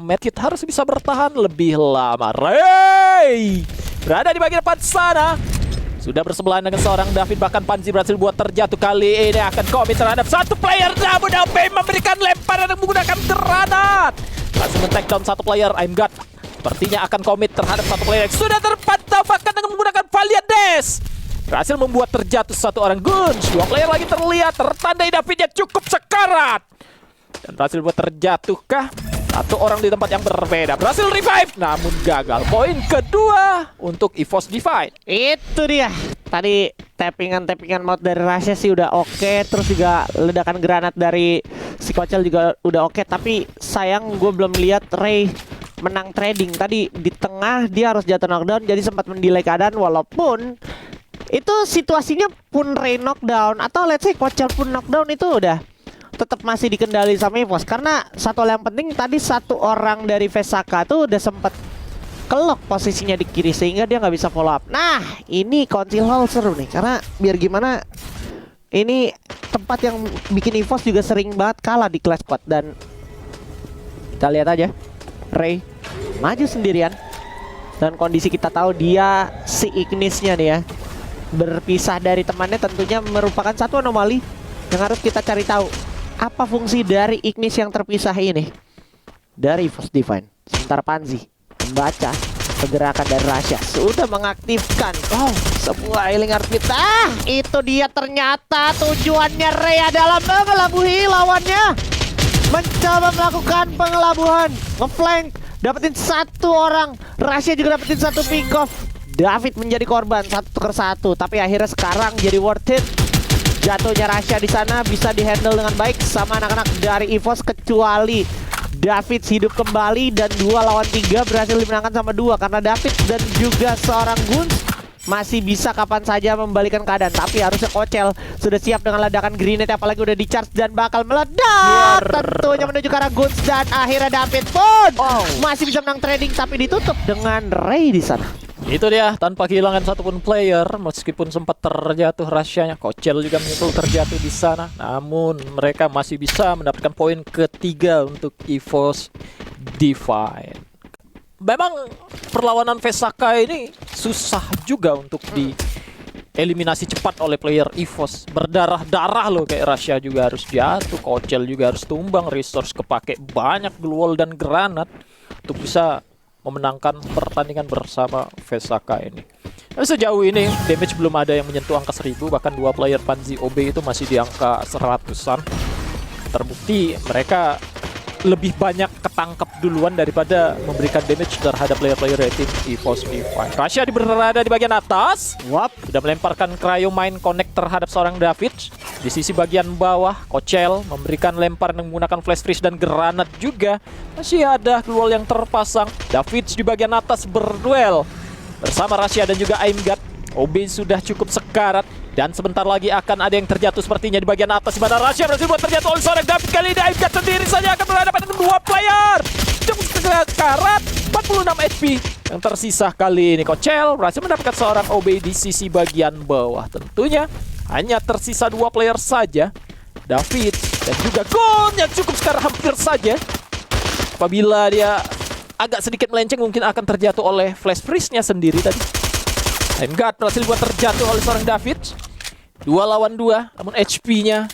Medkit harus bisa bertahan lebih lama. Ray berada di bagian depan sana. Sudah bersebelahan dengan seorang David. Bahkan Panzi berhasil buat terjatuh. Kali ini akan komit terhadap satu player. Namun David memberikan lemparan dan menggunakan granat. Langsung men-take down satu player. I'm God sepertinya akan komit terhadap satu player yang sudah terpantau. Bahkan dengan menggunakan Valiant Dash berhasil membuat terjatuh satu orang Guns. Dua player lagi terlihat. Tertandai Davidnya cukup sekarat. Dan berhasil buat terjatuhkah? Satu orang di tempat yang berbeda berhasil revive, namun gagal. Poin kedua untuk EVOS Divine. Itu dia. Tadi tappingan mode dari Rasha sih udah oke. Terus juga ledakan granat dari si Kocel juga udah oke. Tapi sayang gue belum lihat Ray menang trading. Tadi di tengah dia harus jatuh knockdown, jadi sempat mendelay keadaan. Walaupun itu situasinya pun Ray knockdown atau let's say Kocel pun knockdown, itu udah tetap masih dikendali sama EVOS. Karena satu hal yang penting tadi satu orang dari Vesaka tuh udah sempet kelok posisinya di kiri sehingga dia nggak bisa follow up. Nah ini Council Hall seru nih karena biar gimana ini tempat yang bikin EVOS juga sering banget kalah di Clash Squad. Dan kita lihat aja Ray maju sendirian dan kondisi kita tahu dia si Ignisnya nih ya berpisah dari temannya tentunya merupakan satu anomali yang harus kita cari tahu. Apa fungsi dari Ignis yang terpisah ini dari EVOS Divine? Sementara Panzi membaca pergerakan dari Rasha sudah mengaktifkan semua healing harus kita. Itu dia ternyata tujuannya Ray adalah mengelabui lawannya. Mencoba melakukan pengelabuhan, ngeflank, dapetin satu orang. Rasha juga dapetin satu pick off. David menjadi korban 1-1, tapi akhirnya sekarang jadi worth it. Jatuhnya Rasha di sana bisa dihandle dengan baik sama anak-anak dari EVOS, kecuali David hidup kembali dan 2 lawan 3 berhasil dimenangkan sama 2 karena David dan juga seorang Guns masih bisa kapan saja membalikan keadaan. Tapi harusnya Kocel sudah siap dengan ledakan grenade apalagi udah di charge dan bakal meledak. Tentunya menuju ke arah Guns dan akhirnya David pun masih bisa menang trading tapi ditutup dengan Ray di sana. Itu dia, tanpa kehilangan satupun player, meskipun sempat terjatuh Rasha-nya. Kocel juga menyusul terjatuh di sana. Namun mereka masih bisa mendapatkan poin ketiga untuk EVOS Divine. Memang perlawanan Vesaka ini susah juga untuk dieliminasi cepat oleh player EVOS. Berdarah-darah loh, kayak Rasha juga harus jatuh, Kocel juga harus tumbang, resource kepake banyak, glue wall dan granat untuk bisa memenangkan pertandingan bersama Vesaka ini. Tapi sejauh ini damage belum ada yang menyentuh angka 1000. Bahkan 2 player Panzi OB itu masih di angka 100-an. Terbukti mereka lebih banyak ketangkep duluan daripada memberikan damage terhadap player-player dari tim EVOS Divine. Rasha berada di bagian atas. Sudah melemparkan Cryo Mine Connect terhadap seorang David. Di sisi bagian bawah, Kocel memberikan lempar yang menggunakan flash freeze dan granat juga. Masih ada glue wall yang terpasang. David di bagian atas berduel bersama Rasha dan juga Aimgat. OB sudah cukup sekarat dan sebentar lagi akan ada yang terjatuh sepertinya di bagian atas, di mana Rasha berhasil buat terjatuh oleh seorang David. Kali ini Aimgat sendiri saja akan berhadapan dengan 2 player. Cukup sekarat, 46 HP yang tersisa kali ini. Kocel berhasil mendapatkan seorang OB di sisi bagian bawah. Tentunya hanya tersisa 2 player saja, David dan juga Gon yang cukup sekarang hampir saja. Apabila dia agak sedikit melenceng mungkin akan terjatuh oleh flash freeze-nya sendiri tadi. Aimgat berhasil buat terjatuh oleh seorang David. 2 lawan 2, namun HP-nya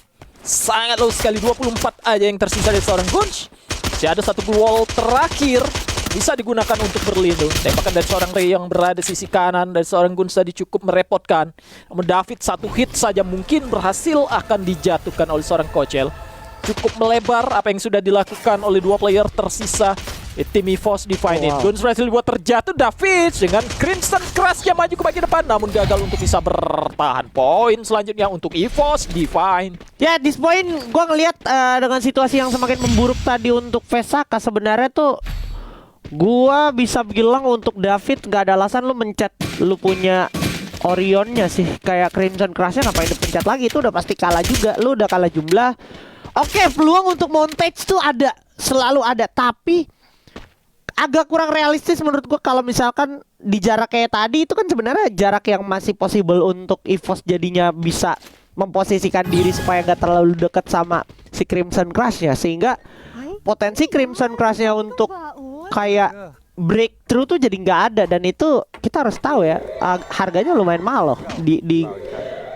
sangat low sekali, 24 aja yang tersisa dari seorang Guns. Masih ada satu glue wall terakhir bisa digunakan untuk berlindung. Tembakan dari seorang Ray yang berada sisi kanan dari seorang Guns tadi cukup merepotkan. Namun David satu hit saja mungkin berhasil akan dijatuhkan oleh seorang Kocel. Cukup melebar apa yang sudah dilakukan oleh 2 player tersisa tim EVOS Divine. Guns berhasil dibuat terjatuh. David dengan Crimson Crush-nya maju ke bagian depan namun gagal untuk bisa bertahan. Poin selanjutnya untuk EVOS Divine. Ya, di poin gue ngelihat dengan situasi yang semakin memburuk tadi untuk Vesaka, sebenarnya tuh gua bisa bilang untuk David gak ada alasan lu mencet lu punya Orionnya sih. Kayak Crimson Crush-nya ngapain dipencet lagi, itu udah pasti kalah juga. Lu udah kalah jumlah. Oke, peluang untuk montage tuh ada, selalu ada, tapi agak kurang realistis menurut gua kalau misalkan di jarak kayak tadi. Itu kan sebenarnya jarak yang masih possible untuk EVOS jadinya bisa memposisikan diri supaya nggak terlalu dekat sama si Crimson Crush-nya, sehingga potensi Crimson Crush-nya untuk kayak breakthrough tuh jadi nggak ada, dan itu kita harus tahu ya, harganya lumayan mahal loh di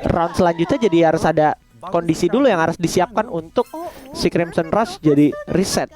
round selanjutnya. Jadi harus ada kondisi dulu yang harus disiapkan untuk si Crimson Rush jadi reset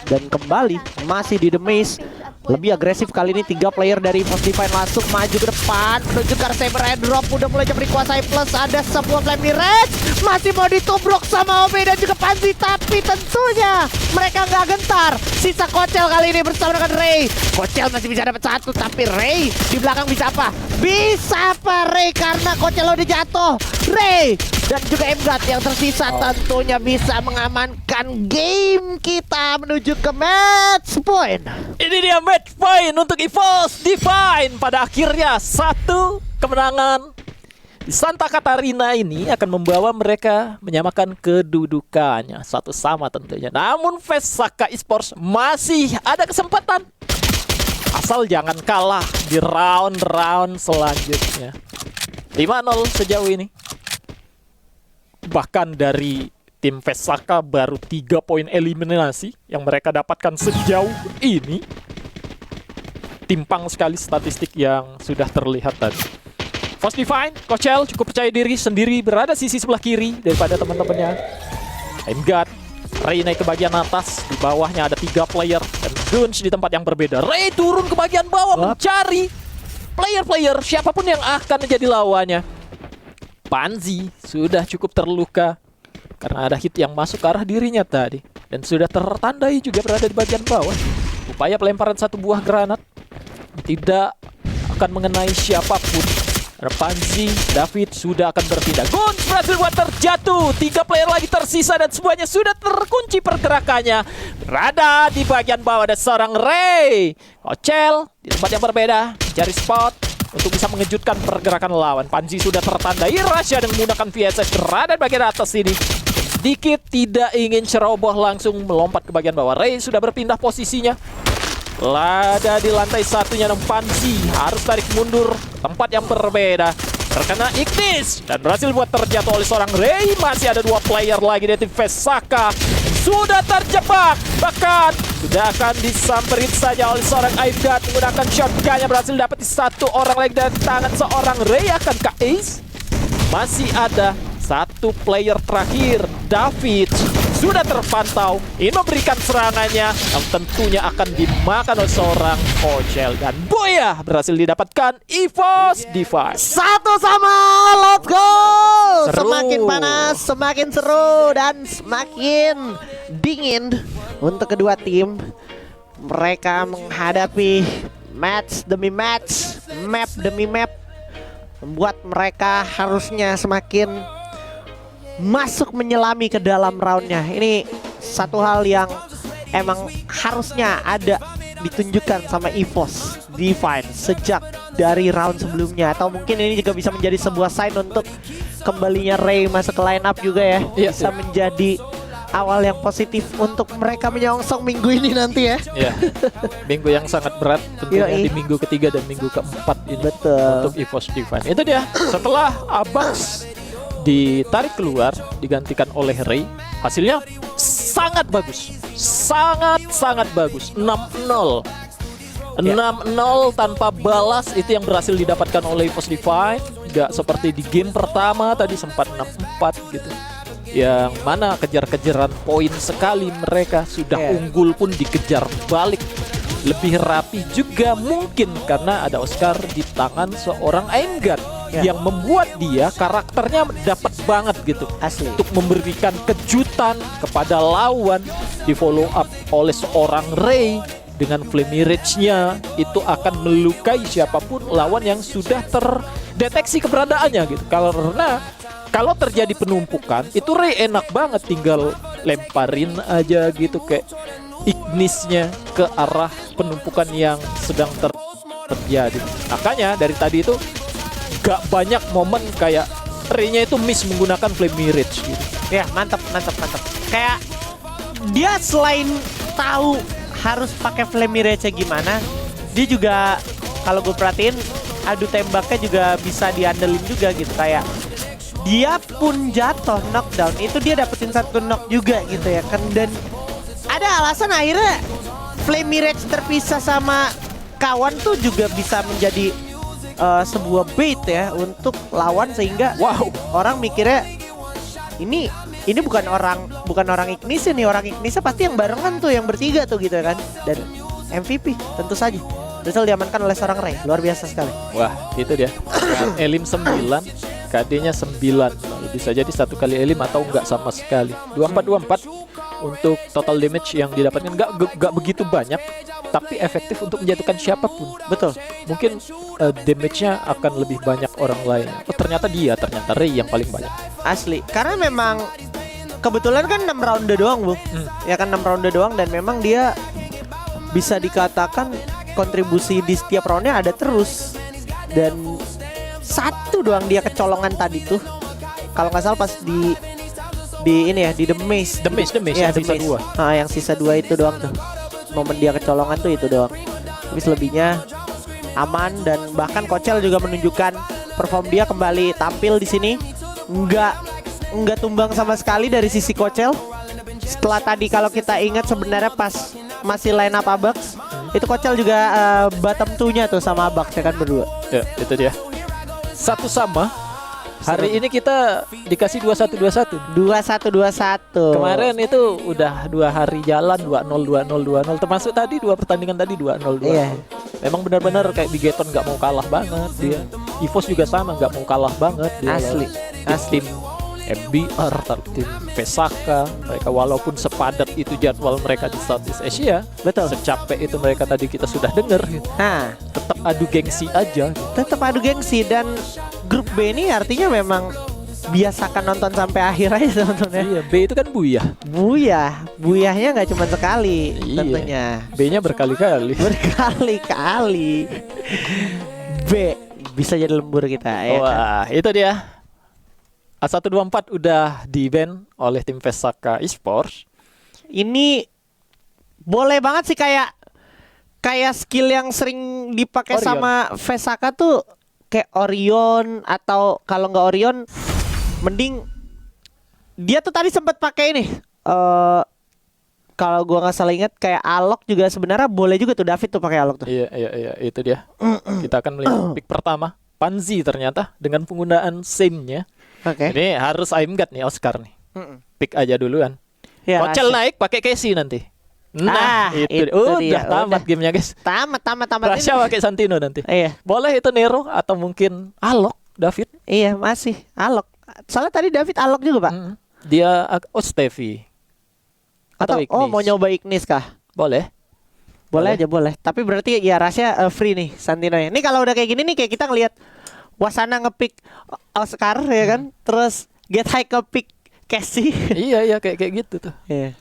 dan kembali masih di The Maze. Lebih agresif kali ini, 3 player dari Force Divine langsung maju ke depan menuju ke Saber Airdrop. Udah mulai jam dikuasai, plus ada sebuah Flame Mirage masih mau ditubruk sama Ome dan juga Panzi, tapi tentunya mereka nggak gentar. Sisa Kocel kali ini bersama dengan Ray. Kocel masih bisa dapat satu, tapi Ray di belakang bisa apa? Bisa apa Ray, karena Kocel udah jatuh. Ray dan juga Emgat yang tersisa tentunya bisa mengamankan game kita menuju ke match point. Ini dia match point untuk EVOS Divine. Pada akhirnya satu kemenangan di Santa Catarina ini akan membawa mereka menyamakan kedudukannya satu sama tentunya. Namun Vesaka Esports masih ada kesempatan, asal jangan kalah di round-round selanjutnya. 5-0 sejauh ini. Bahkan dari tim Vesaka baru 3 poin eliminasi yang mereka dapatkan sejauh ini. Timpang sekali statistik yang sudah terlihat tadi. Force Divine, Kocel cukup percaya diri sendiri berada sisi sebelah kiri daripada teman-temannya. Emgat, Ray naik ke bagian atas, di bawahnya ada 3 player dan Dunch di tempat yang berbeda. Ray turun ke bagian bawah mencari player-player siapapun yang akan menjadi lawannya. Panzi sudah cukup terluka karena ada hit yang masuk ke arah dirinya tadi, dan sudah tertandai juga berada di bagian bawah. Upaya pelemparan satu buah granat tidak akan mengenai siapapun. Panzi, David sudah akan berpindah. Guns berhasil buat terjatuh. 3 player lagi tersisa dan semuanya sudah terkunci pergerakannya. Berada di bagian bawah ada seorang Ray. Kocel di tempat yang berbeda, cari spot untuk bisa mengejutkan pergerakan lawan. Panzi sudah tertandai. Rasha dengan menggunakan VSS berada di bagian atas ini. Sedikit tidak ingin ceroboh, langsung melompat ke bagian bawah. Ray sudah berpindah posisinya. Lada di lantai satunya, dan Panzi harus tarik mundur tempat yang berbeda. Terkena Ignis dan berhasil buat terjatuh oleh seorang Ray. Masih ada 2 player lagi dari tim Vesaka. Sudah terjebak, bahkan sudah akan disamperin saja oleh seorang Aibgat menggunakan shotgunnya. Berhasil dapat di 1 orang lagi dari tangan seorang Ray. Akankah Ace? Masih ada 1 player terakhir, David sudah terpantau. Ini memberikan serangannya yang tentunya akan dimakan oleh seorang Kocel, dan Boya berhasil didapatkan EVOS Divine. Satu sama, let's go! Seru. Semakin panas, semakin seru, dan semakin dingin untuk kedua tim. Mereka menghadapi match demi match, map demi map, membuat mereka harusnya semakin masuk menyelami ke dalam roundnya. Ini satu hal yang emang harusnya ada ditunjukkan sama EVOS Divine sejak dari round sebelumnya, atau mungkin ini juga bisa menjadi sebuah sign untuk kembalinya Ray masuk ke line up juga ya. Bisa menjadi awal yang positif untuk mereka menyongsong minggu ini nanti ya. Iya. Minggu yang sangat berat tentunya di minggu ketiga dan minggu keempat ini. Betul. Untuk EVOS Divine. Itu dia. Setelah Abax ditarik keluar, digantikan oleh Ray, hasilnya sangat bagus. Sangat bagus. 6-0. 6-0 tanpa balas, itu yang berhasil didapatkan oleh EVOS Divine. Gak seperti di game pertama tadi sempat 6-4 gitu, yang mana kejar-kejaran poin sekali. Mereka sudah unggul pun dikejar balik lebih rapi juga, mungkin karena ada Oscar di tangan seorang Aimgat yang membuat dia karakternya dapat banget gitu. Asli. Untuk memberikan kejutan kepada lawan, di follow up oleh seorang Ray dengan Flame Mirage-nya. Itu akan melukai siapapun lawan yang sudah terdeteksi keberadaannya gitu. Karena kalau terjadi penumpukan, itu Ray enak banget tinggal lemparin aja gitu kayak Ignisnya ke arah penumpukan yang sedang terjadi. Makanya dari tadi itu gak banyak momen kayak Ray-nya itu miss menggunakan Flame Mirage gitu. Ya, mantap. Kayak dia selain tahu harus pakai Flame Mirage gimana, dia juga kalau gue perhatiin adu tembaknya juga bisa diandelin juga gitu. Kayak dia pun jatuh knockdown, itu dia dapetin 1 knock juga gitu ya kan. Dan ada alasan akhirnya Flame Mirage terpisah sama kawan tuh juga bisa menjadi sebuah bait ya untuk lawan, sehingga orang mikirnya ini bukan orang Ignis nih, orang Ignisnya pasti yang barengan tuh, yang bertiga tuh gitu kan. Dan MVP tentu saja Rizal diamankan oleh seorang Ray, luar biasa sekali. Wah, itu dia. Elim 9, KD-nya 9. Lalu bisa jadi satu kali elim atau enggak sama sekali. 24 untuk total damage yang didapatkan enggak begitu banyak, tapi efektif untuk menjatuhkan siapapun. Betul. Mungkin damage-nya akan lebih banyak orang lain. Oh, ternyata Ray yang paling banyak. Asli, karena memang kebetulan kan 6 ronde doang, Bu. Ya kan 6 ronde doang, dan memang dia bisa dikatakan kontribusi di setiap roundnya ada terus. Dan satu doang dia kecolongan tadi tuh, kalau nggak salah pas di ini ya, di The Maze ya, The sisa Maze. 2. Nah, yang sisa 2 itu doang tuh, momen dia kecolongan tuh itu doang. Tapi selebihnya aman, dan bahkan Kochel juga menunjukkan perform dia kembali tampil di sini. Nggak tumbang sama sekali dari sisi Kochel. Setelah tadi kalau kita ingat sebenarnya pas masih line up Abax, itu Kochel juga bottom 2-nya tuh sama Abax ya kan, berdua. Ya, itu dia. Satu sama. Hari ini kita dikasih 21-21. 21-21. Kemarin itu udah 2 hari jalan 2-0 termasuk tadi 2 pertandingan tadi 2-0. Iya. Memang benar-benar kayak Bigeton nggak mau kalah banget dia. EVOS juga sama, nggak mau kalah banget dia. Asli. Tim MBR, tim Pesaka, mereka walaupun sepadat itu jadwal mereka di Southeast Asia, Betul. secapek itu mereka tadi kita sudah dengar, Nah, tetap adu gengsi aja. tetap adu gengsi, dan grup B ini artinya memang biasakan nonton sampai akhir aja teman-teman ya. Iya, B itu kan Buyahnya nggak cuma sekali, Iya. tentunya B-nya berkali-kali. berkali-kali. B bisa jadi lembur kita ya. Wah, itu dia. A124 udah di-ban oleh tim Pesaka Esports. Ini boleh banget sih, kayak skill yang sering dipakai Orion. sama Vesaka tuh kayak Orion, atau kalau nggak Orion mending dia tuh tadi sempat pakai ini. Kalau gua nggak salah ingat kayak Alok juga sebenarnya boleh juga tuh, David tuh pakai Alok tuh. Iya, itu dia. Kita akan melihat pick pertama, Panzi ternyata dengan penggunaan Saint-nya. Oke. Ini harus Aimgat nih, Oscar nih. Pick aja duluan. Ya, Kochel Rasha. naik pakai Casey nanti. Nah, itu dia. udah tamat Udah. gamenya guys. Tamat Rasha ini. pakai Santino nanti. Iya. Boleh itu Nero atau mungkin Alok, David. Iya, masih Alok. Soalnya tadi David Alok juga, Pak. Dia Steffi. Atau Ignis. mau nyoba Ignis kah? Boleh. Boleh aja, boleh. Tapi berarti ya Rasha free nih Santino ya. Ini kalau udah kayak gini nih, kayak kita ngelihat Wasana ngepick Oscar ya kan, terus Get High ngepick Casey. Iya, kayak gitu tuh. Iya.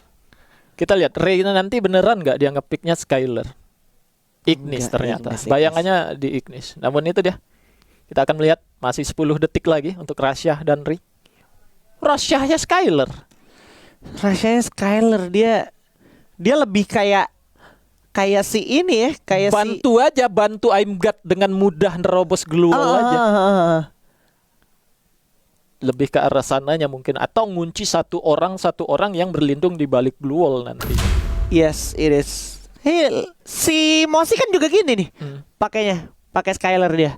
Kita lihat Reyna nanti beneran nggak dia ngepicknya Skyler. Ignis Enggak, ternyata. Ignis. Bayangannya di Ignis. Namun itu dia. Kita akan melihat masih 10 detik lagi untuk Rasha dan Ri. Rasha-nya Skyler. Rasanya Skyler dia lebih kayak si ini ya, kayak Bantu Aimgat dengan mudah nerobos glue wall aja. Lebih ke arah sananya mungkin, atau ngunci satu orang yang berlindung di balik glue wall nanti. Yes, it is. Hey, si Mosi kan juga gini nih. Pakai Skyler dia.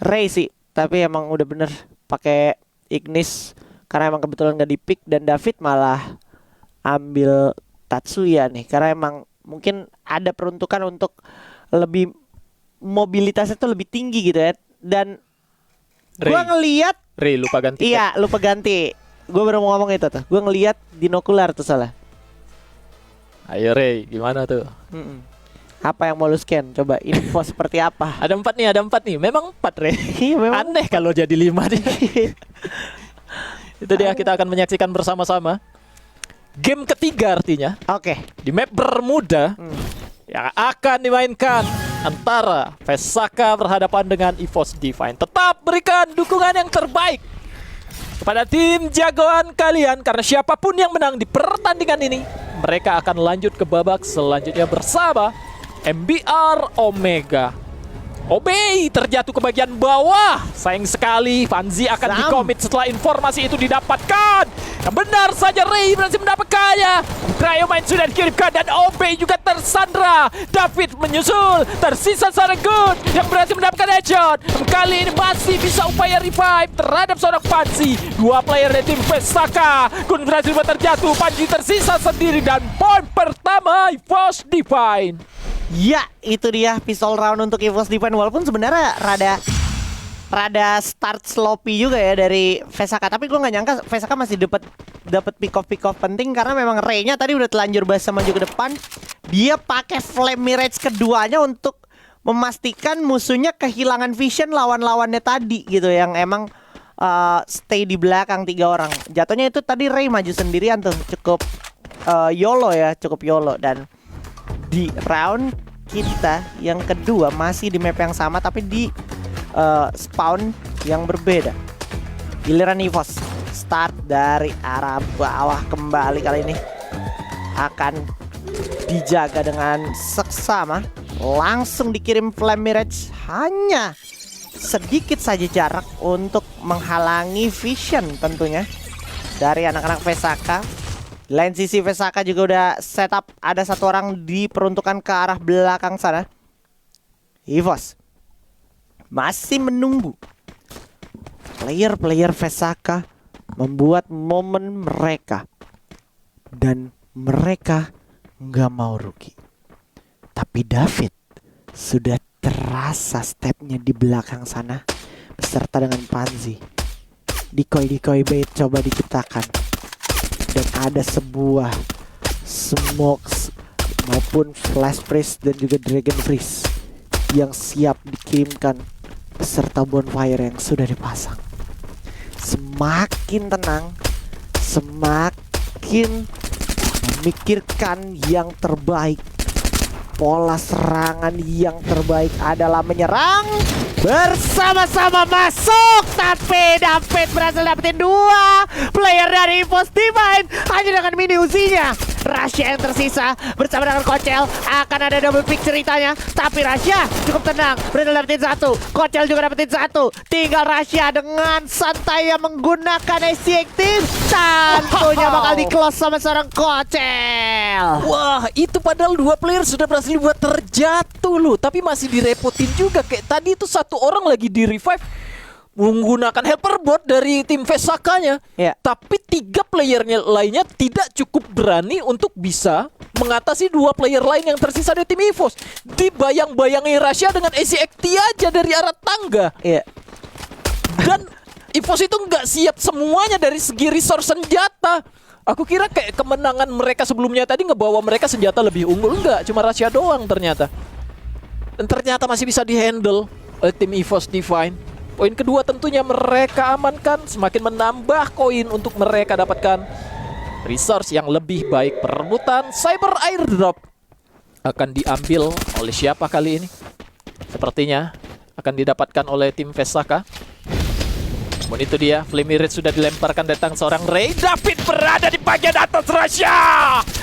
Ray sih, tapi emang udah bener pakai Ignis karena emang kebetulan gak dipick, dan David malah ambil Tatsuya nih karena emang mungkin ada peruntukan untuk lebih mobilitasnya tuh lebih tinggi gitu ya. Dan gua ngelihat Ray lupa ganti. iya, lupa ganti. Gua baru mau ngomong itu tuh. Gua ngelihat binokular tuh salah. Ayo Ray, gimana tuh? Apa yang mau lu scan? Coba info seperti apa? Ada 4 nih. Memang 4 Ray. Iya, memang. Aneh kalau jadi 5 nih. Itu dia, kita akan menyaksikan bersama-sama game ketiga artinya. Oke. Di map Bermuda yang akan dimainkan antara Pesaka berhadapan dengan EVOS Divine. Tetap berikan dukungan yang terbaik kepada tim jagoan kalian, karena siapapun yang menang di pertandingan ini, mereka akan lanjut ke babak selanjutnya bersama MBR Omega. Obey terjatuh ke bagian bawah. Sayang sekali, Fanzi akan Sam. dikomit setelah informasi itu didapatkan. Dan benar saja Ray berhasil mendapatkannya. Cryomine sudah dikirimkan dan Obey juga tersandra. David menyusul, tersisa seorang Good yang berhasil mendapatkan headshot. Kali ini masih bisa upaya revive terhadap seorang Fanzi. Dua player dari tim Vesaka. Good berhasil terjatuh, Fanzi tersisa sendiri dan poin pertama EVOS Divine. Ya, itu dia pistol round untuk EVOS Divine. Walaupun sebenarnya rada start sloppy juga ya dari Vesaka. Tapi gue nggak nyangka Vesaka masih dapat pick off penting karena memang Ray-nya tadi udah telanjur basah maju ke depan. Dia pakai Flame Mirage keduanya untuk memastikan musuhnya kehilangan vision lawan-lawannya tadi gitu, yang emang stay di belakang 3 orang. Jatuhnya itu tadi Ray maju sendirian tuh, cukup YOLO ya, cukup YOLO. Dan di round kita yang kedua masih di map yang sama tapi di spawn yang berbeda. Giliran EVOS start dari arah bawah kembali, kali ini akan dijaga dengan seksama. Langsung dikirim Flame Mirage, hanya sedikit saja jarak untuk menghalangi vision tentunya dari anak-anak Vesaka. Lain sisi Vesaka juga udah setup, ada satu orang diperuntukkan ke arah belakang sana. EVOS masih menunggu player-player Vesaka membuat momen mereka, dan mereka nggak mau rugi. Tapi David sudah terasa stepnya di belakang sana beserta dengan Panzi. Decoy bait coba diciptakan. Dan ada sebuah smokes maupun flash freeze dan juga dragon freeze yang siap dikirimkan beserta bonfire yang sudah dipasang. Semakin tenang, semakin memikirkan yang terbaik. Pola serangan yang terbaik adalah menyerang bersama-sama masuk. Tapi David berhasil dapetin 2 player dari EVOS Divine hanya dengan mini uzinya. Rasya yang tersisa bersama dengan Kocel akan ada double pick ceritanya. Tapi Rasya cukup tenang, berhasil dapetin 1. Kocel juga dapetin 1. Tinggal Rasya dengan santai yang menggunakan SC-Active. Tentunya bakal di-close sama seorang Kocel. Wah, itu padahal 2 player sudah berhasil buat terjatuh loh. Tapi masih direpotin juga. Kayak tadi itu 1 orang lagi di revive menggunakan helperbot dari tim Vesakanya. Ya. Tapi 3 playernya lainnya tidak cukup berani untuk bisa mengatasi 2 player lain yang tersisa dari tim EVOS. Dibayang-bayangi Rasya dengan AC-XT aja dari arah tangga. Iya. Dan EVOS itu nggak siap semuanya dari segi resource senjata. Aku kira kayak kemenangan mereka sebelumnya tadi ngebawa mereka senjata lebih unggul. Enggak, cuma Rasya doang ternyata. Dan ternyata masih bisa dihandle oleh tim EVOS Divine. Poin kedua tentunya mereka amankan, semakin menambah koin untuk mereka dapatkan resource yang lebih baik. Perebutan Cyber Airdrop akan diambil oleh siapa kali ini? Sepertinya akan didapatkan oleh tim Vesaka. Namun itu dia, Flame Mirage sudah dilemparkan datang seorang Ray. David berada di bagian atas Rasya.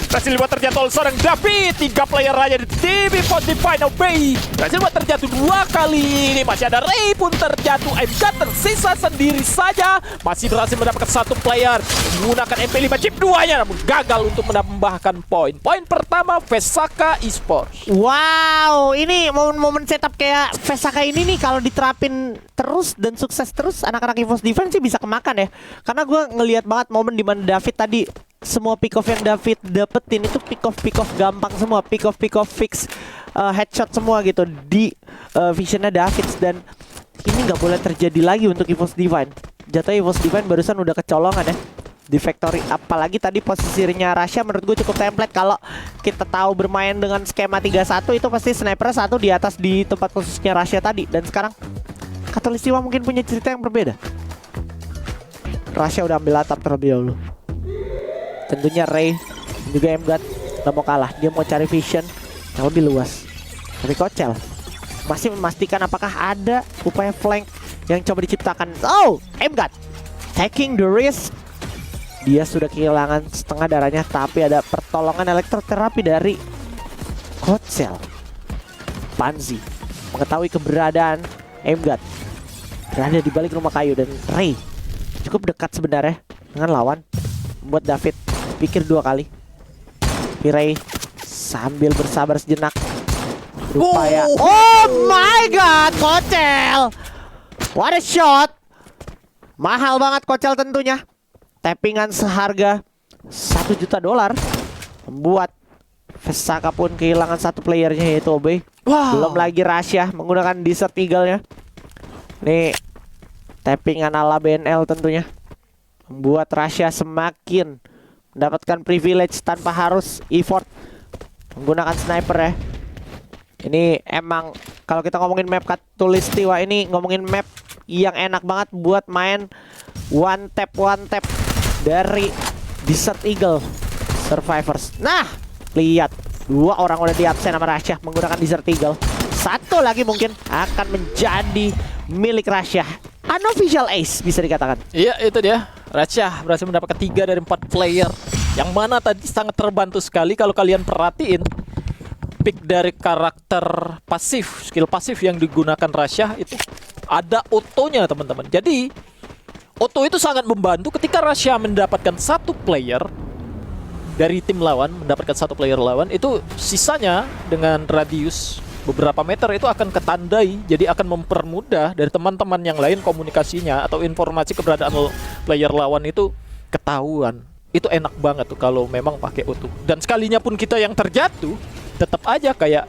Berhasil dibuat terjatuh oleh seorang David. 3 player aja di tim EVOS Divine Obey. Berhasil dibuat terjatuh 2 kali. Ini masih ada Ray pun terjatuh. MK tersisa sendiri saja. Masih berhasil mendapatkan 1 player menggunakan MP5 chip 2-nya, namun gagal untuk menambahkan poin. Poin pertama Vesaka Esports. Wow, ini momen-momen setup kayak Vesaka ini nih kalau diterapin terus dan sukses terus, anak-anak EVOS Divine sih bisa kemakan ya. Karena gue ngelihat banget momen dimana David tadi, semua pick off yang David dapetin itu pick off gampang semua, pick off fix headshot semua gitu di visionnya David. Dan ini nggak boleh terjadi lagi untuk EVOS Divine. Jatuhnya EVOS Divine barusan udah kecolongan ya di factory. Apalagi tadi posisinya Rasya menurut gue cukup template. Kalau kita tahu bermain dengan skema 3-1 itu pasti sniper 1 di atas di tempat khususnya Rasya tadi. Dan sekarang Khatolistiwa mungkin punya cerita yang berbeda. Rasya udah ambil atap terlebih dahulu. Tentunya Ray dan juga MGUT gak mau kalah. Dia mau cari vision yang lebih luas. Tapi Kocel masih memastikan apakah ada upaya flank yang coba diciptakan. Oh, MGUT taking the risk. Dia sudah kehilangan setengah darahnya, tapi ada pertolongan elektroterapi dari Kocel. Panzi mengetahui keberadaan Aimgat berada di balik rumah kayu, dan Ray cukup dekat sebenarnya dengan lawan, membuat David pikir 2 kali. Tapi Ray sambil bersabar sejenak berupaya. Oh my god, Kocel! What a shot! Mahal banget Kocel tentunya. Tappingan seharga $1 juta membuat Vesaka pun kehilangan 1 playernya, yaitu Obey. Wow. Belum lagi Rasya menggunakan Desert Eagle-nya. Nih tappingan ala BNL tentunya membuat Rasya semakin mendapatkan privilege tanpa harus effort menggunakan sniper ya. Ini emang kalau kita ngomongin map Khatulistiwa, ini ngomongin map yang enak banget buat main one tap dari Desert Eagle Survivors. Nah, lihat 2 orang udah di absen sama Rasya menggunakan Desert Eagle. 1 lagi mungkin akan menjadi milik Rasya. Unofficial ace bisa dikatakan. Iya, itu dia. Rasya berhasil mendapatkan 3 dari 4 player. Yang mana tadi sangat terbantu sekali kalau kalian perhatiin. Pick dari karakter pasif, skill pasif yang digunakan Rasya itu ada otonya teman-teman. Jadi auto itu sangat membantu ketika Rasya mendapatkan 1 player dari tim lawan, mendapatkan 1 player lawan, itu sisanya dengan radius beberapa meter itu akan ketandai, jadi akan mempermudah dari teman-teman yang lain komunikasinya atau informasi keberadaan player lawan itu ketahuan. Itu enak banget tuh kalau memang pakai auto. Dan sekalinya pun kita yang terjatuh, tetap aja kayak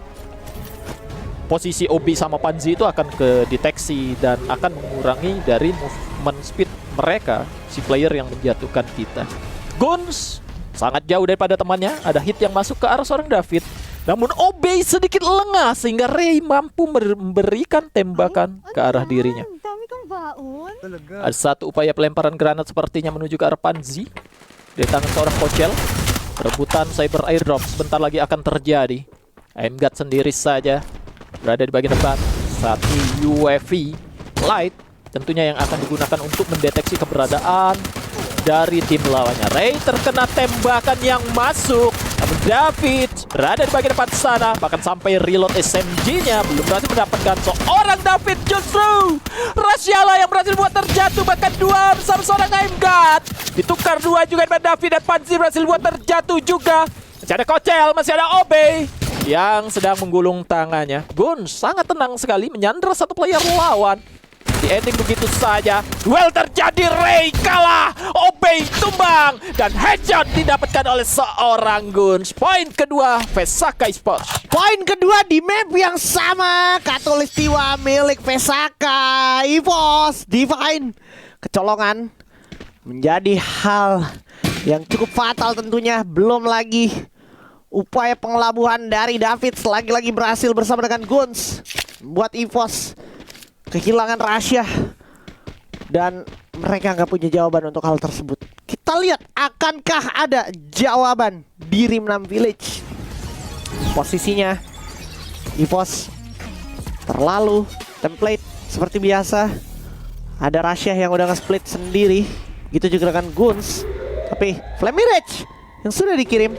posisi Obi sama Panzi itu akan kedeteksi dan akan mengurangi dari movement speed mereka, si player yang menjatuhkan kita. Guns sangat jauh daripada temannya, ada hit yang masuk ke arah seorang David. Namun Obey sedikit lengah sehingga Ray mampu memberikan tembakan ke arah dirinya. Ada 1 upaya pelemparan granat sepertinya menuju ke arah Panzi dari tangan seorang Kocel. Perebutan cyber airdrop sebentar lagi akan terjadi. Aimgat sendiri saja berada di bagian depan. 1 UAV light tentunya yang akan digunakan untuk mendeteksi keberadaan dari tim lawannya. Ray terkena tembakan yang masuk, namun David berada di bagian depan sana, bahkan sampai reload SMG-nya belum berhasil mendapatkan seorang David. Justru Rasyala yang berhasil buat terjatuh, bahkan 2 bersama seorang Aimgat. Ditukar 2 juga dengan David, dan Panzi berhasil buat terjatuh juga. Masih ada Kocel, masih ada Obey yang sedang menggulung tangannya. Gun sangat tenang sekali menyandra 1 player lawan. Di ending begitu saja, duel terjadi, Ray kalah, Obey tumbang, dan headshot didapatkan oleh seorang Guns. Poin kedua Vesaka Esports. Poin kedua di map yang sama, Khatulistiwa milik Vesaka EVOS Divine. Kecolongan menjadi hal yang cukup fatal tentunya. Belum lagi upaya pengelabuhan dari David lagi-lagi berhasil bersama dengan Guns buat EVOS kehilangan Rasya, dan mereka nggak punya jawaban untuk hal tersebut. Kita lihat, akankah ada jawaban di Rim 6 Village? Posisinya EVOS terlalu template seperti biasa. Ada Rasya yang udah nge-split sendiri, gitu juga dengan Guns. Tapi Flame Mirage yang sudah dikirim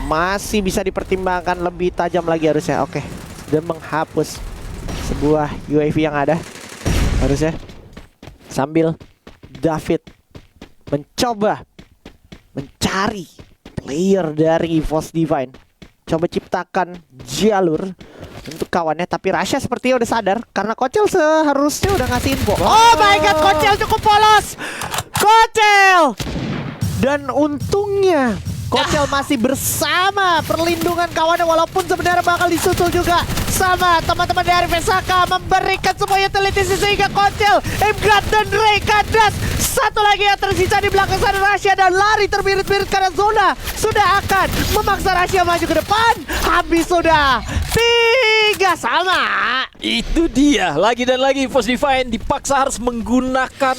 masih bisa dipertimbangkan lebih tajam lagi harusnya. Oke, dan menghapus sebuah UAV yang ada harusnya, sambil David mencoba mencari player dari EVOS Divine, coba ciptakan jalur untuk kawannya. Tapi Rasya sepertinya udah sadar karena Kocel seharusnya udah ngasih info. Oh my god, Kocel cukup polos, Kocel, dan untungnya Kocel masih bersama perlindungan kawannya, walaupun sebenarnya bakal disusul juga sama teman-teman dari Vesaka, memberikan semua utility sehingga Kocel, Aimgat, dan Ray kandas. 1 lagi yang tersisa di belakang sana, Rasya, dan lari terbirit-birit karena zona sudah akan memaksa Rasya maju ke depan. Habis sudah 3 sama. Itu dia, lagi dan lagi EVOS Divine dipaksa harus menggunakan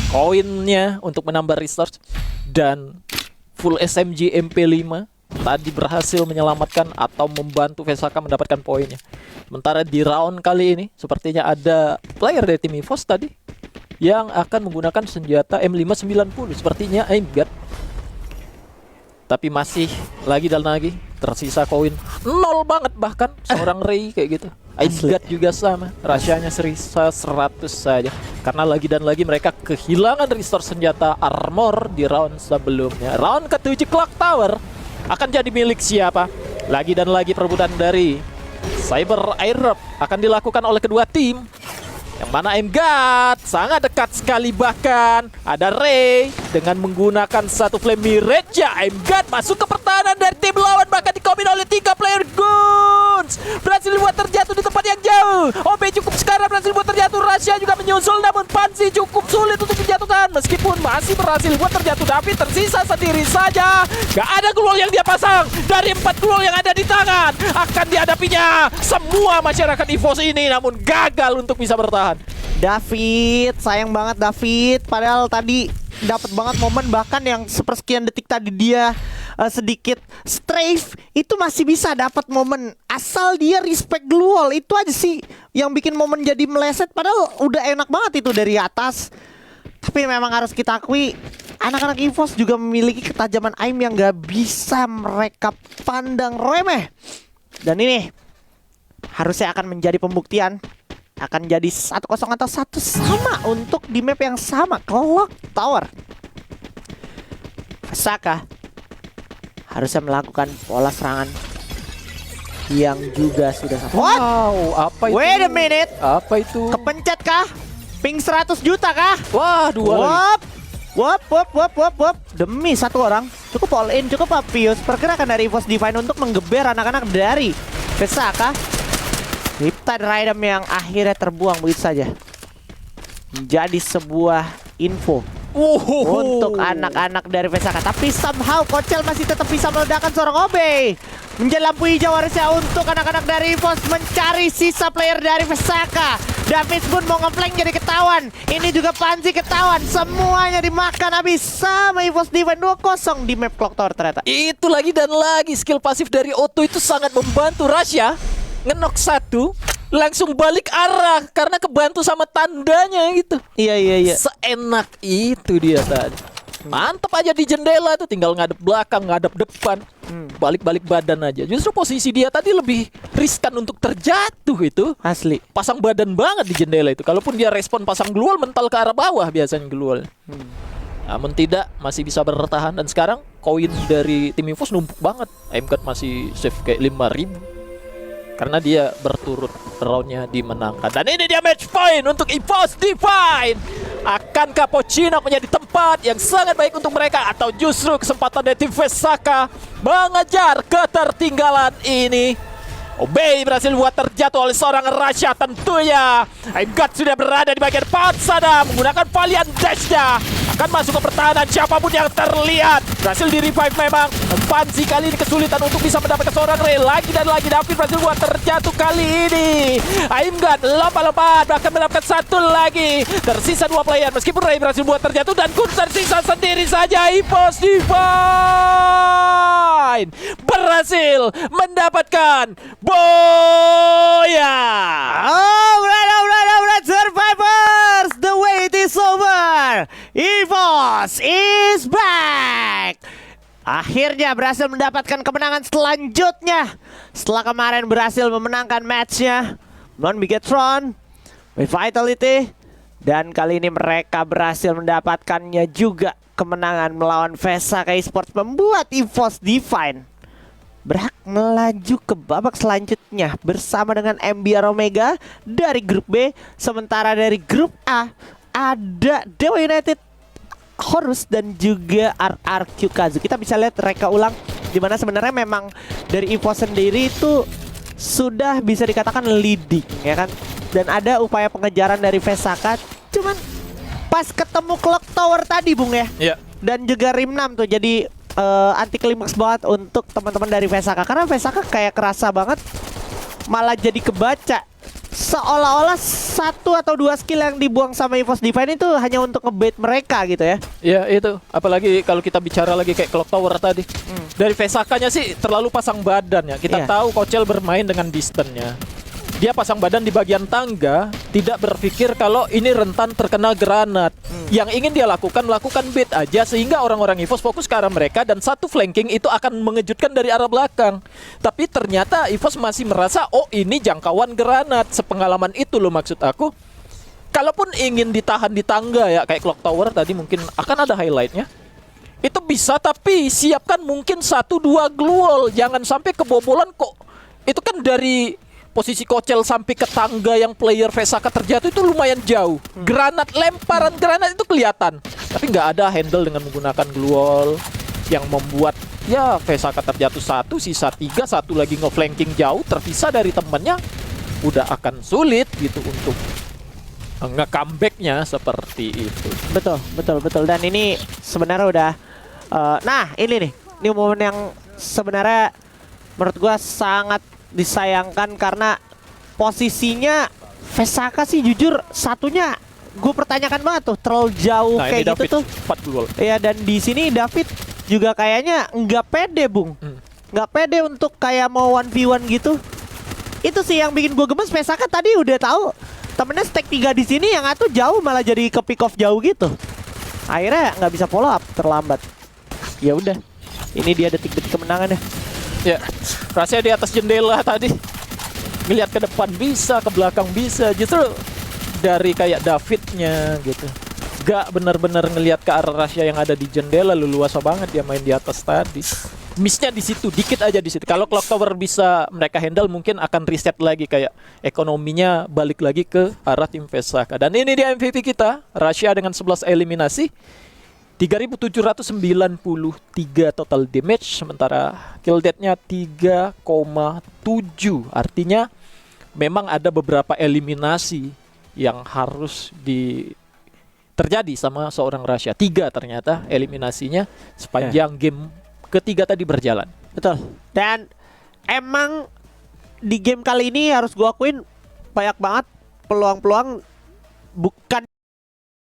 koinnya untuk menambah research, dan full SMG MP5 tadi berhasil menyelamatkan atau membantu Vesaka mendapatkan poinnya. Sementara di round kali ini sepertinya ada player dari tim EVOS tadi yang akan menggunakan senjata M590, sepertinya Aimgat. Tapi masih lagi dan lagi tersisa koin 0 banget, bahkan seorang Ray kayak gitu. Aimgat juga sama, rahasianya serisa 100 saja. Karena lagi dan lagi mereka kehilangan restore senjata armor di round sebelumnya. Round ke-7 Clock Tower akan jadi milik siapa? Lagi dan lagi perebutan dari Cyber Airop akan dilakukan oleh kedua tim. Yang mana Aimgat sangat dekat sekali, bahkan ada Ray dengan menggunakan satu flame mirage. Aimgat masuk ke pertahanan dari tim lawan, bahkan dikombin oleh 3 player Guns. Berhasil dibuat terjatuh di tempat yang jauh. OB cukup sekarang berhasil dibuat terjatuh. Rasya juga menyusul, namun Panzi cukup sulit untuk dijatuhkan. Meskipun masih berhasil buat terjatuh, tapi tersisa sendiri saja. Gak ada glual yang dia pasang. Dari 4 glual yang ada di tangan, akan dihadapinya semua masyarakat EVOS ini, namun gagal untuk bisa bertahan. David, sayang banget David. Padahal tadi dapat banget momen, bahkan yang sepersekian detik tadi dia sedikit strafe, itu masih bisa dapat momen asal dia respect glual. Itu aja sih yang bikin momen jadi meleset, padahal udah enak banget itu dari atas. Tapi memang harus kita akui, anak-anak EVOS juga memiliki ketajaman aim yang gak bisa mereka pandang remeh. Dan ini harusnya akan menjadi pembuktian, akan jadi 1-0 atau 1 sama untuk di map yang sama, Clock Tower. Saka harusnya melakukan pola serangan yang juga sudah sama. What? Wow, apa itu? Wait a minute. Apa itu? Kepencet kah? Ping 100 juta kah? Wah, 2 lagi. Wop. Demi 1 orang. Cukup all in, cukup obvious. Pergerakan dari EVOS Divine untuk menggeber anak-anak dari Vesaka. Riptide Rhythm yang akhirnya terbuang begitu saja. Menjadi sebuah info untuk anak-anak dari Vesaka. Tapi somehow Kocel masih tetap bisa meledakkan seorang OB. Menjadi lampu hijau harusnya untuk anak-anak dari EVOS mencari sisa player dari Vesaka. David pun mau ngeflank jadi ketahuan. Ini juga Panzi ketahuan. Semuanya dimakan habis sama EVOS Divine 2-0 di map Clock Tower ternyata. Itu lagi dan lagi skill pasif dari Otto itu sangat membantu Rasya. Ngenok 1 langsung balik arah karena kebantu sama tandanya gitu. Iya. Seenak itu dia tadi. Mantap aja di jendela tuh, tinggal ngadep belakang, ngadep depan. Balik-balik badan aja. Justru posisi dia tadi lebih riskan untuk terjatuh itu. Asli. Pasang badan banget di jendela itu. Kalaupun dia respon pasang glual, mental ke arah bawah biasanya glual. Namun tidak, masih bisa bertahan. Dan sekarang koin dari tim EVOS numpuk banget. Aimgat masih save kayak 5.000. Karena dia berturut roundnya dimenangkan. Dan ini dia match point untuk EVOS Divine. Akankah Pochinok menjadi tempat yang sangat baik untuk mereka, atau justru kesempatan dari tim Vesaka mengejar ketertinggalan ini? Obey berhasil buat terjatuh oleh seorang Rasya tentunya. Aimgat sudah berada di bagian depan sana menggunakan Valiant Dash-nya. Akan masuk ke pertahanan siapapun yang terlihat. Berhasil di revive memang. Panzi kali ini kesulitan untuk bisa mendapatkan seorang Ray. Lagi dan lagi David berhasil buat terjatuh kali ini. Aimgat lompat-lompat bahkan mendapatkan 1 lagi. Tersisa 2 player meskipun Ray berhasil buat terjatuh dan Kun tersisa sendiri saja. EVOS Divine berhasil mendapatkan Boya. Alright, survivors, the wait is over. EVOS is back. Akhirnya berhasil mendapatkan kemenangan selanjutnya setelah kemarin berhasil memenangkan matchnya non Bigetron with Vitality, dan kali ini mereka berhasil mendapatkannya juga kemenangan melawan Vesaka Esports, membuat EVOS Divine berhak melaju ke babak selanjutnya bersama dengan MBR Omega dari grup B. Sementara dari grup A ada Dewa United, Horus, dan juga RRQ Kazu. Kita bisa lihat reka ulang dimana sebenarnya memang dari EVOS sendiri itu sudah bisa dikatakan leading ya kan. Dan ada upaya pengejaran dari Vesaka, cuman pas ketemu Clock Tower tadi Bung ya. Iya. Dan juga Rim 6 tuh jadi anti klimaks banget untuk teman-teman dari Vesaka, karena Vesaka kayak kerasa banget malah jadi kebaca seolah-olah 1 atau 2 skill yang dibuang sama EVOS Divine itu hanya untuk ngebait mereka gitu ya. Iya itu, apalagi kalau kita bicara lagi kayak Clock Tower tadi. Dari Vesakanya sih terlalu pasang badan ya. Kita tahu Kocel bermain dengan distance-nya. dia pasang badan di bagian tangga, tidak berpikir kalau ini rentan terkena granat. Yang ingin dia lakukan bait aja sehingga orang-orang EVOS fokus ke arah mereka dan satu flanking itu akan mengejutkan dari arah belakang. Tapi ternyata EVOS masih merasa oh ini jangkauan granat. Sepengalaman itu loh maksud aku. Kalaupun ingin ditahan di tangga ya kayak Clock Tower tadi mungkin akan ada highlightnya. Itu bisa tapi siapkan mungkin 1-2 glue wall. Jangan sampai kebobolan kok. Itu kan dari posisi Kocel sampai ke tangga yang player Vesaka terjatuh itu lumayan jauh. Granat, lemparan granat itu kelihatan. Tapi nggak ada handle dengan menggunakan glue wall yang membuat ya Vesaka terjatuh 1, sisa 3, satu lagi nge-flanking jauh terpisah dari temannya. Udah akan sulit gitu untuk nge-comebacknya seperti itu. Betul. Dan ini sebenarnya udah nah ini nih, ini momen yang sebenarnya menurut gua sangat disayangkan karena posisinya Vesaka sih jujur satunya gue pertanyakan banget tuh terlalu jauh Nah, kayak ini gitu David, tuh. 4 glue wall. Iya, dan di sini David juga kayaknya nggak pede, Bung. Nggak pede untuk kayak mau 1v1 gitu. Itu sih yang bikin gue gemes. Vesaka tadi udah tahu temennya stack 3 di sini, yang satu jauh malah jadi ke pick off jauh gitu. Akhirnya nggak bisa follow up, terlambat. Ya udah, ini dia detik-detik kemenangannya. Ya, rasanya di atas jendela tadi ngelihat ke depan bisa, ke belakang bisa. Justru dari kayak Davidnya gitu, gak benar-benar ngelihat ke arah Rasya yang ada di jendela. Leluasa banget dia main di atas tadi. Missnya di situ, dikit aja di situ. Kalau Clock Tower bisa mereka handle, mungkin akan reset lagi kayak ekonominya balik lagi ke arah tim Vesaka. Dan ini dia MVP kita, Rasya dengan 11 eliminasi. 3.793 total damage, sementara kill death-nya 3,7. Artinya memang ada beberapa eliminasi yang harus terjadi sama seorang Rasya. 3 ternyata eliminasinya sepanjang game ketiga tadi berjalan. Betul. Dan emang di game kali ini harus gua akuin banyak banget peluang-peluang bukan